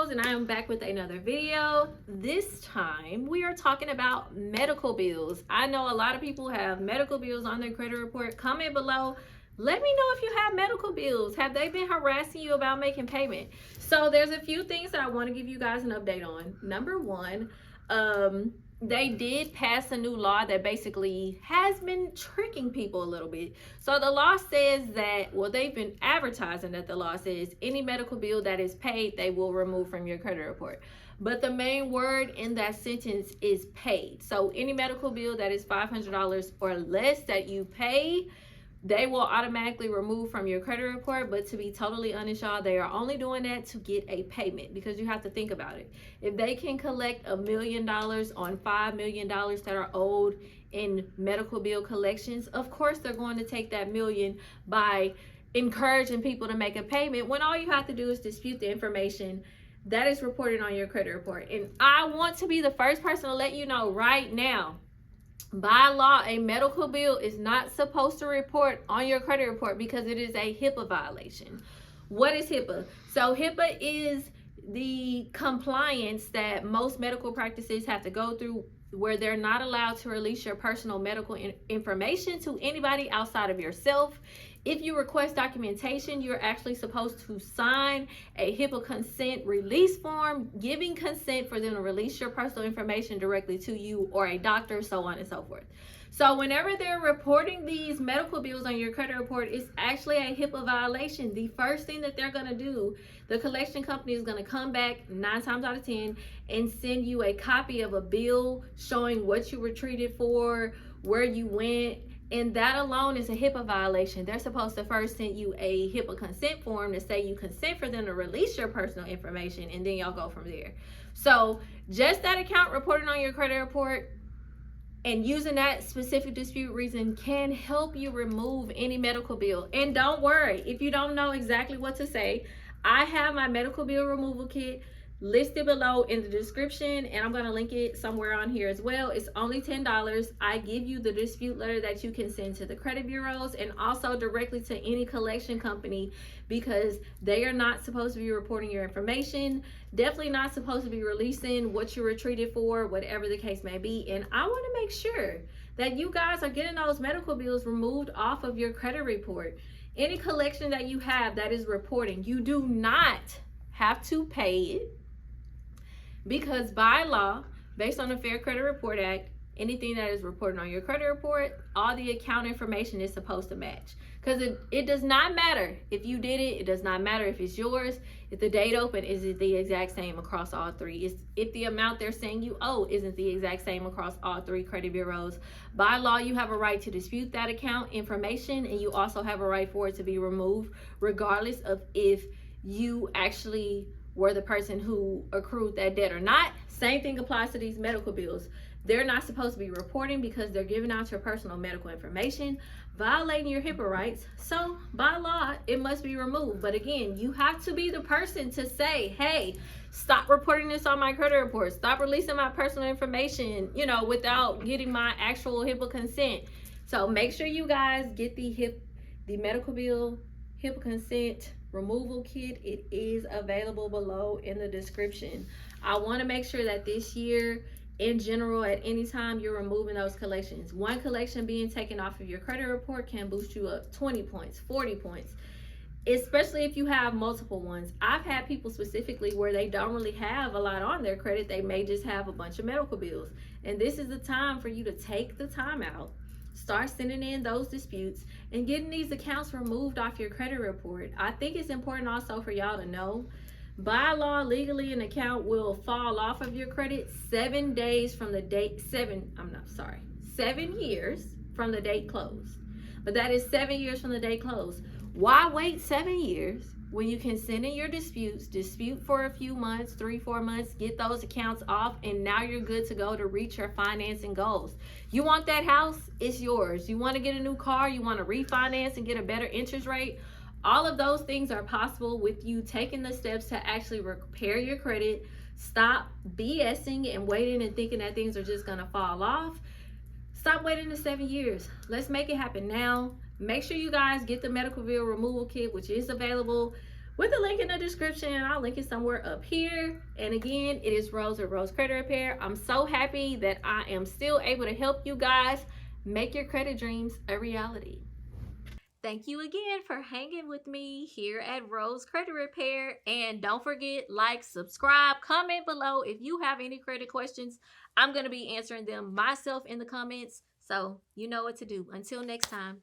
And I am back with another video. This time we are talking about medical bills. I know a lot of people have medical bills on their credit report. Comment below, let me know if you have medical bills. Have they been harassing you about making payment? So there's a few things that I want to give you guys an update on. Number one, they did pass a new law that basically has been tricking people a little bit. So the law says that, well, they've been advertising that the law says any medical bill that is paid, they will remove from your credit report. But the main word in that sentence is paid. So any medical bill that is $500 or less that you pay, they will automatically remove from your credit report. But to be totally honest, y'all, they are only doing that to get a payment, because you have to think about it. If they can collect $1 million on $5 million that are owed in medical bill collections, of course they're going to take that million by encouraging people to make a payment, when all you have to do is dispute the information that is reported on your credit report. And I want to be the first person to let you know right now, by law, a medical bill is not supposed to report on your credit report because it is a HIPAA violation. What is HIPAA? So HIPAA is the compliance that most medical practices have to go through, where they're not allowed to release your personal medical information to anybody outside of yourself. If you request documentation, you're actually supposed to sign a HIPAA consent release form, giving consent for them to release your personal information directly to you or a doctor, so on and so forth. So whenever they're reporting these medical bills on your credit report, it's actually a HIPAA violation. The first thing that they're going to do, the collection company is going to come back 9 times out of 10 and send you a copy of a bill showing what you were treated for, where you went. And that alone is a HIPAA violation. They're supposed to first send you a HIPAA consent form to say you consent for them to release your personal information, and then y'all go from there. So just that account reported on your credit report and using that specific dispute reason can help you remove any medical bill. And don't worry, if you don't know exactly what to say, I have my medical bill removal kit listed below in the description, and I'm going to link it somewhere on here as well. It's only $10. I give you the dispute letter that you can send to the credit bureaus and also directly to any collection company, because they are not supposed to be reporting your information, definitely not supposed to be releasing what you were treated for, whatever the case may be. And I want to make sure that you guys are getting those medical bills removed off of your credit report. Any collection that you have that is reporting, you do not have to pay it, because by law, based on the Fair Credit Report Act, anything that is reported on your credit report, all the account information is supposed to match. Because it does not matter if you did it. It does not matter if it's yours. If the date open isn't the exact same across all three. If the amount they're saying you owe isn't the exact same across all 3 credit bureaus. By law, you have a right to dispute that account information, and you also have a right for it to be removed, regardless of if you actually were the person who accrued that debt or not. Same thing applies to these medical bills. They're not supposed to be reporting because they're giving out your personal medical information, violating your HIPAA rights. So by law, it must be removed. But again, you have to be the person to say, hey, stop reporting this on my credit report. Stop releasing my personal information, without getting my actual HIPAA consent. So make sure you guys get the medical bill HIPAA consent removal kit. It is available below in the description. I want to make sure that this year, in general, at any time you're removing those collections, one collection being taken off of your credit report can boost you up 20 points, 40 points, especially if you have multiple ones. I've had people specifically where they don't really have a lot on their credit. They may just have a bunch of medical bills, and this is the time for you to take the time out, start sending in those disputes and getting these accounts removed off your credit report. I think it's important also for y'all to know, by law, legally, an account will fall off of your credit 7 days from the date, 7 years from the date closed. But that is 7 years from the date closed. Why wait 7 years when you can send in your dispute for a few months, 3-4 months, get those accounts off, and now you're good to go to reach your financing goals. You want that house, it's yours. You want to get a new car, you want to refinance and get a better interest rate, all of those things are possible with you taking the steps to actually repair your credit. Stop BSing and waiting and thinking that things are just going to fall off. Stop waiting to 7 years. Let's make it happen now. Make sure you guys get the medical bill removal kit, which is available with a link in the description, and I'll link it somewhere up here. And again, it is Rose at Rose Credit Repair. I'm so happy that I am still able to help you guys make your credit dreams a reality. Thank you again for hanging with me here at Rose Credit Repair. And don't forget, like, subscribe, comment below if you have any credit questions. I'm going to be answering them myself in the comments. So you know what to do. Until next time.